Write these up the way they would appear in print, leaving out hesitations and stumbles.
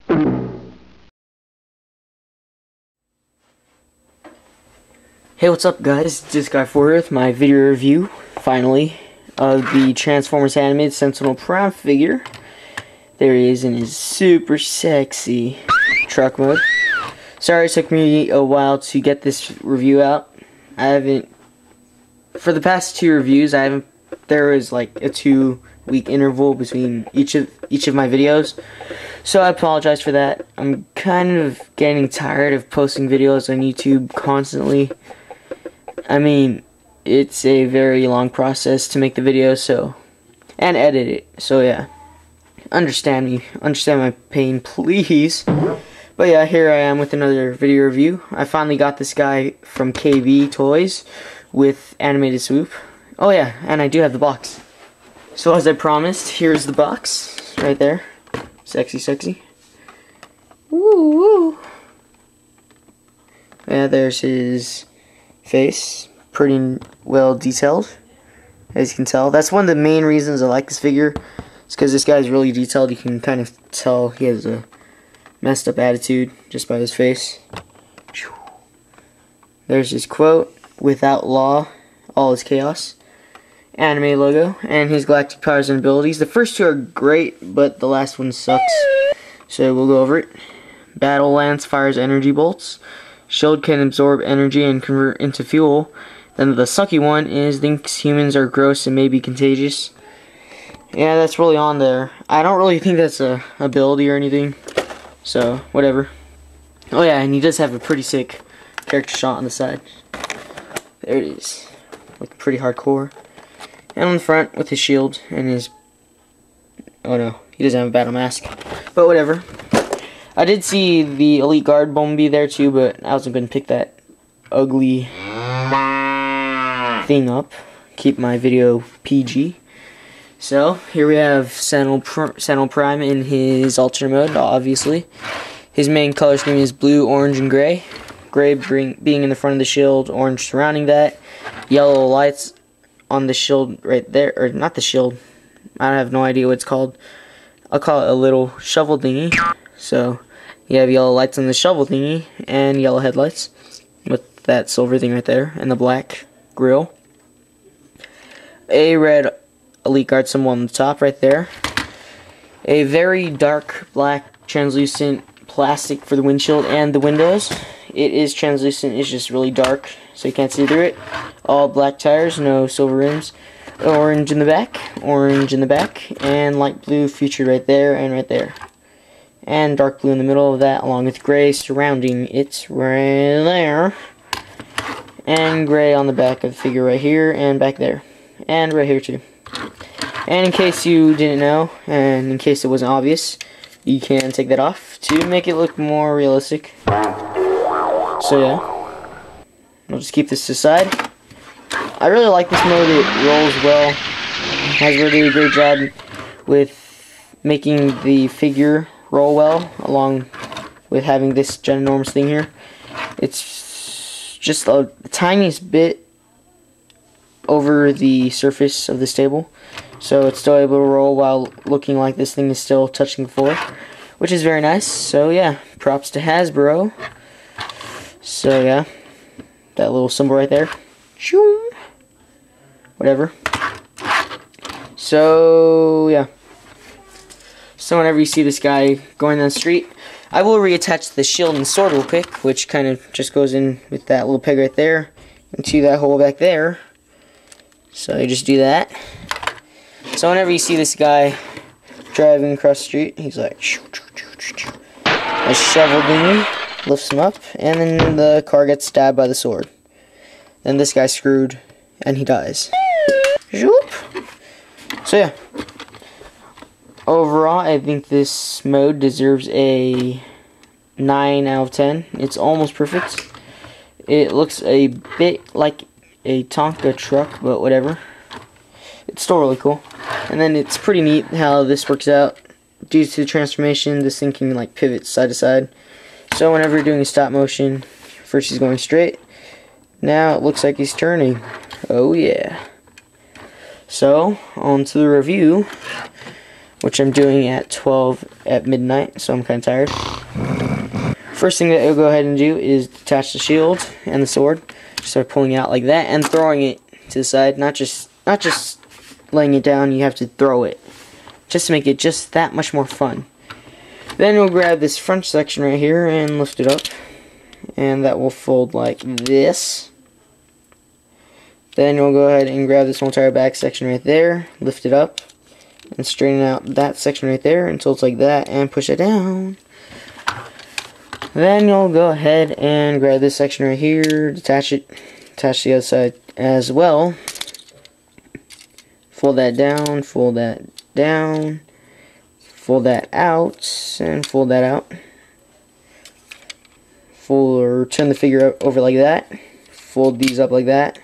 Hey, what's up guys, it's this guy for with my video review, finally, of the Transformers Animated Sentinel Prime figure. There he is in his super sexy truck mode. Sorry it took me a while to get this review out. For the past two reviews, there was like a 2-week interval between each of my videos. So I apologize for that. I'm kind of getting tired of posting videos on YouTube constantly. I mean, it's a very long process to make the video, and edit it. So yeah, understand me, understand my pain, please. But yeah, here I am with another video review. I finally got this guy from KB Toys with Animated Swoop. Oh yeah, and I do have the box. So as I promised, here's the box right there. Sexy, sexy. Woo woo. Yeah, there's his face, pretty well detailed, as you can tell. That's one of the main reasons I like this figure. It's because this guy's really detailed. You can kind of tell he has a messed up attitude just by his face. There's his quote, "Without law, all is chaos." Anime logo, and his galactic powers and abilities. The first two are great, but the last one sucks. So we'll go over it. Battle Lance fires energy bolts. Shield can absorb energy and convert into fuel. Then the sucky one is thinks humans are gross and may be contagious. Yeah, that's really on there. I don't really think that's a ability or anything. So, whatever. Oh yeah, and he does have a pretty sick character shot on the side. There it is. Looking pretty hardcore. And on the front with his shield and his... Oh no, he doesn't have a battle mask. But whatever. I did see the Elite Guard Bumblebee there too, but I wasn't going to pick that ugly thing up. Keep my video PG. So, here we have Sentinel Prime in his alternate mode, obviously. His main color scheme is blue, orange, and gray. Gray being in the front of the shield, orange surrounding that. Yellow lights on the shield right there, or not the shield. I have no idea what it's called. I'll call it a little shovel thingy. So, you have yellow lights on the shovel thingy, and yellow headlights with that silver thing right there, and the black grill. A red Elite Guard symbol on the top right there. A very dark black translucent plastic for the windshield and the windows. It is translucent, it's just really dark, so you can't see through it. All black tires, no silver rims. Orange in the back, and light blue featured right there and right there. And dark blue in the middle of that, along with gray surrounding it right there. And gray on the back of the figure right here, and back there. And right here too. And in case you didn't know, and in case it wasn't obvious, you can take that off to make it look more realistic. So yeah, I'll just keep this to the side. I really like this mode, it rolls well. Has really a great job with making the figure roll well, along with having this ginormous thing here. It's just a tiniest bit over the surface of this table, so it's still able to roll while looking like this thing is still touching the floor, which is very nice. So yeah, props to Hasbro. So yeah, that little symbol right there. Whatever. So yeah. So whenever you see this guy going down the street, I will reattach the shield and sword real quick, which kind of just goes in with that little peg right there into that hole back there. So you just do that. So whenever you see this guy driving across the street, he's like, a shovel thingy lifts him up, and then the car gets stabbed by the sword. Then this guy's screwed, and he dies. So yeah. Overall, I think this mode deserves a 9 out of 10. It's almost perfect. It looks a bit like a Tonka truck, but whatever. It's still really cool. And then it's pretty neat how this works out. Due to the transformation, this thing can like pivot side to side. So whenever you're doing a stop motion, first he's going straight. Now it looks like he's turning. Oh yeah. So, on to the review. which I'm doing at 12 at midnight, so I'm kind of tired. First thing that you'll go ahead and do is detach the shield and the sword. Start pulling it out like that and throwing it to the side, not just laying it down. You have to throw it just to make it just that much more fun. Then we'll grab this front section right here and lift it up, and that will fold like this. Then we'll go ahead and grab this whole entire back section right there, lift it up, and straighten out that section right there until it's like that, and push it down. Then you'll go ahead and grab this section right here, detach it, attach the other side as well. Fold that down, fold that down, fold that out, and fold that out. Fold or turn the figure over like that. Fold these up like that.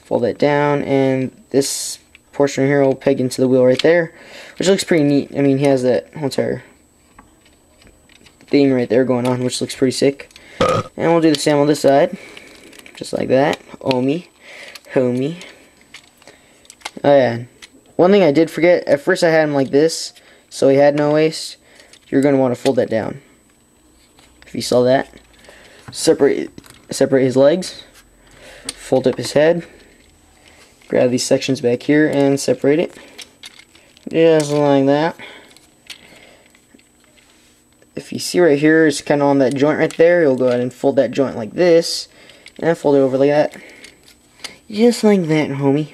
Fold that down, and this portion right here will peg into the wheel right there, which looks pretty neat. I mean, he has that whole entire thing right there going on, which looks pretty sick. And we'll do the same on this side, just like that. Homie. Oh yeah, one thing I did forget, at first I had him like this, so he had no waist. You're going to want to fold that down. If you saw that. Separate his legs, fold up his head, grab these sections back here and separate it. Just like that. If you see right here, it's kind of on that joint right there. You'll go ahead and fold that joint like this, and fold it over like that. Just like that, homie.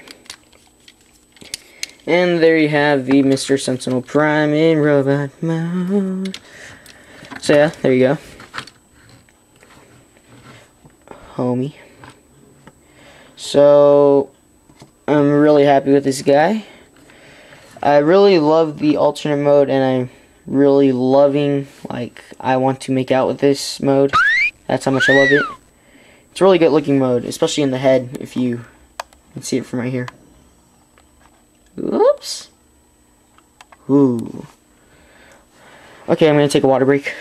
And there you have the Mr. Sentinel Prime in robot mode. So yeah, there you go. Homie. So, I'm really happy with this guy. I really love the alternate mode, and I'm really loving, like, I want to make out with this mode. That's how much I love it. It's a really good looking mode, especially in the head, if you can see it from right here. Oops. Ooh. Okay, I'm going to take a water break.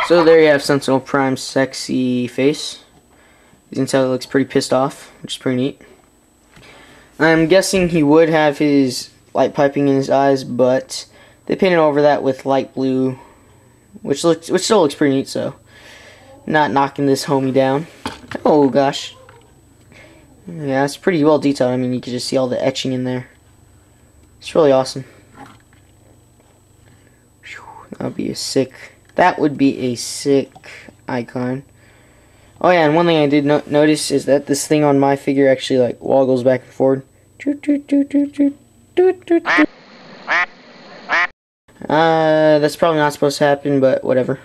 So there you have Sentinel Prime's sexy face. You can tell he looks pretty pissed off, which is pretty neat. I'm guessing he would have his light piping in his eyes, but they painted over that with light blue, which still looks pretty neat, so not knocking this homie down. Oh gosh. Yeah, it's pretty well detailed. I mean, you can just see all the etching in there. It's really awesome. That would be a sick icon. Oh yeah, and one thing I did notice is that this thing on my figure actually like woggles back and forward. That's probably not supposed to happen, but whatever.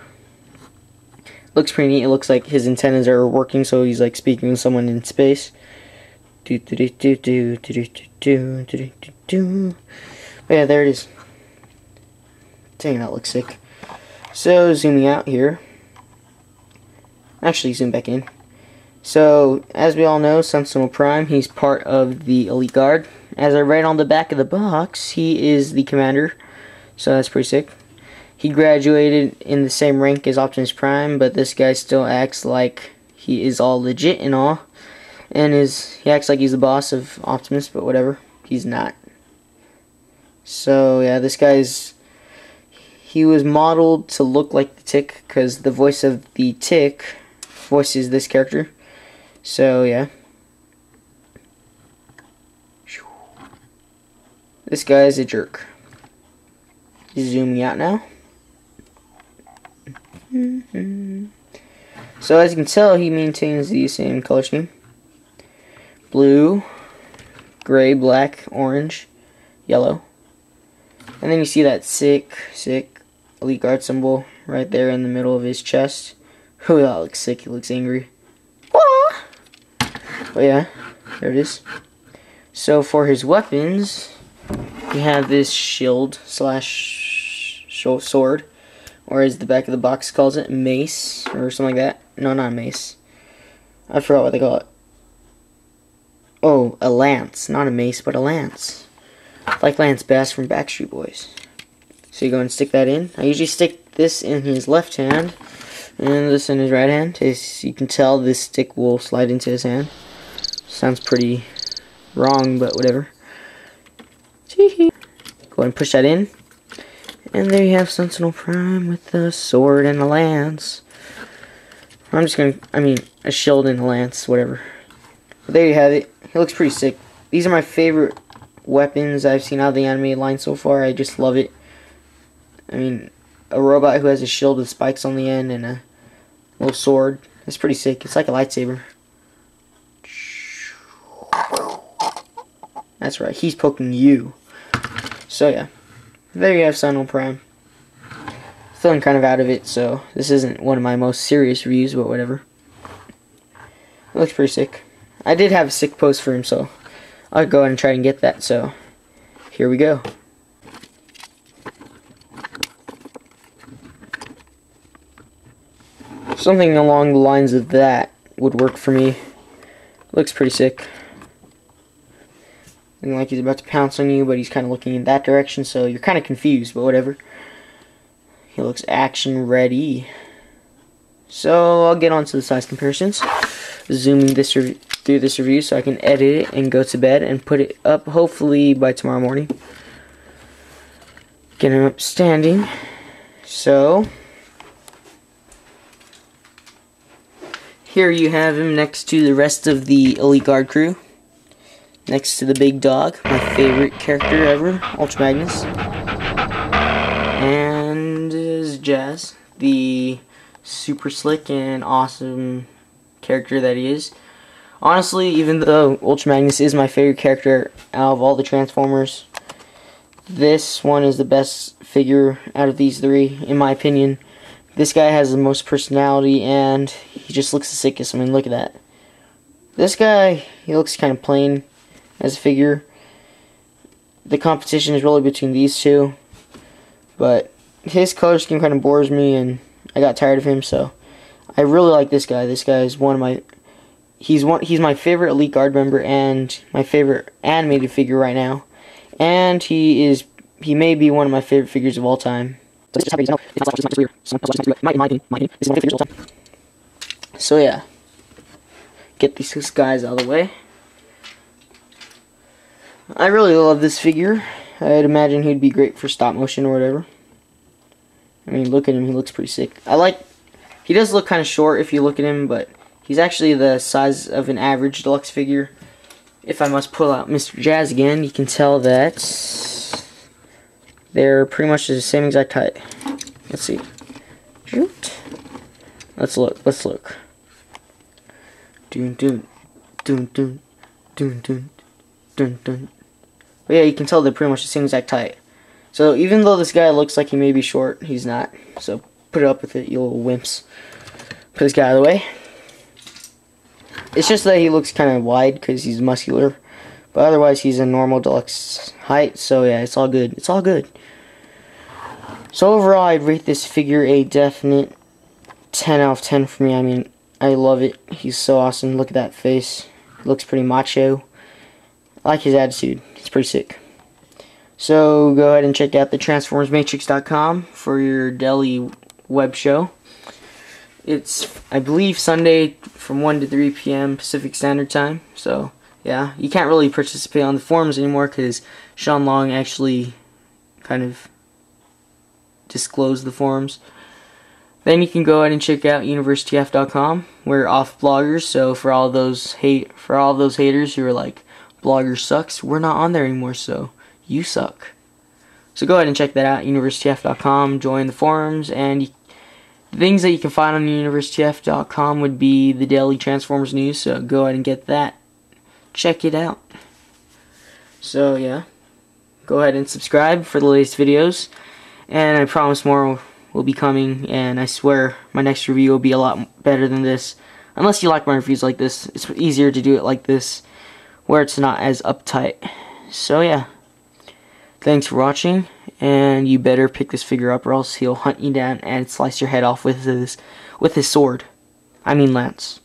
Looks pretty neat. It looks like his antennas are working, so he's like speaking with someone in space. But yeah, there it is. Dang, that looks sick. So, zooming out here. Actually, zoom back in. So, as we all know, Sentinel Prime, he's part of the Elite Guard. As I read on the back of the box, he is the commander. So, that's pretty sick. He graduated in the same rank as Optimus Prime, but this guy still acts like he is all legit and all. And he acts like he's the boss of Optimus, but whatever. He's not. So, yeah, this guy's... He was modeled to look like the Tick, because the voice of the Tick voices this character. So, yeah. This guy is a jerk. He's zooming out now. So, as you can tell, he maintains the same color scheme. Blue, gray, black, orange, yellow. And then you see that sick Elite Guard symbol right there in the middle of his chest. Oh, that looks sick. He looks angry. But yeah, there it is. So for his weapons, you have this shield slash sword, or as the back of the box calls it, mace, or something like that. No, not mace. I forgot what they call it. Oh, a lance. Not a mace, but a lance. Like Lance Bass from Backstreet Boys. So you go and stick that in. I usually stick this in his left hand and this in his right hand. As you can tell, this stick will slide into his hand. Sounds pretty wrong, but whatever. Go ahead and push that in. And there you have Sentinel Prime with a sword and a lance. I'm just gonna, a shield and a lance, whatever. But there you have it. He looks pretty sick. These are my favorite weapons I've seen out of the animated line so far. I just love it. A robot who has a shield with spikes on the end and a little sword. It's pretty sick. It's like a lightsaber. That's right. He's poking you. So yeah. There you have Sentinel Prime. Feeling kind of out of it, so this isn't one of my most serious reviews, but whatever. It looks pretty sick. I did have a sick post for him, so I'll go ahead and try and get that, so here we go. Something along the lines of that would work for me. Looks pretty sick. And like he's about to pounce on you, but he's kind of looking in that direction, so you're kind of confused, but whatever. He looks action ready. So I'll get on to the size comparisons. Zooming this through this review so I can edit it and go to bed and put it up hopefully by tomorrow morning. Get him up standing. So here you have him next to the rest of the Elite Guard crew. Next to the big dog, my favorite character ever, Ultra Magnus. And Jazz, the super slick and awesome character that he is. Honestly, even though Ultra Magnus is my favorite character out of all the Transformers, this one is the best figure out of these three, in my opinion. This guy has the most personality, and he just looks the sickest. Look at that. This guy, he looks kind of plain as a figure. The competition is really between these two, but his color scheme kind of bores me, and I got tired of him, so I really like this guy. This guy is one of my... He's my favorite Elite Guard member and my favorite animated figure right now. And he may be one of my favorite figures of all time. So yeah. Get these guys out of the way. I really love this figure. I'd imagine he'd be great for stop motion or whatever. Look at him, he looks pretty sick. He does look kind of short if you look at him, but he's actually the size of an average deluxe figure. If I must pull out Mr. Jazz again, you can tell that they're pretty much the same exact height. Let's see. Let's look. Dun dun dun dun dun dun dun dun. But yeah, you can tell they're pretty much the same exact height. So even though this guy looks like he may be short, he's not. So put up with it, you little wimps. Put this guy out of the way. It's just that he looks kind of wide because he's muscular. But otherwise, he's a normal deluxe height. So yeah, it's all good. It's all good. So overall, I'd rate this figure a definite 10 out of 10 for me. I love it. He's so awesome. Look at that face. Looks pretty macho. I like his attitude. It's pretty sick. So go ahead and check out the TransformersMatrix.com for your daily web show. It's, I believe, Sunday from 1 to 3 p.m. Pacific Standard Time. So yeah, you can't really participate on the forums anymore because Sean Long actually kind of disclosed the forums. Then you can go ahead and check out UniverseTF.com. We're off bloggers, so for all those haters who are like, blogger sucks, we're not on there anymore, so you suck. So go ahead and check that out, UniverseTF.com, join the forums, and the things that you can find on UniverseTF.com would be the daily Transformers news, so go ahead and get that. Check it out. So yeah, go ahead and subscribe for the latest videos, and I promise more will be coming, and I swear my next review will be a lot better than this. Unless you like my reviews like this, it's easier to do it like this, where it's not as uptight. So yeah, thanks for watching, and you better pick this figure up or else he'll hunt you down and slice your head off with his sword. Lance.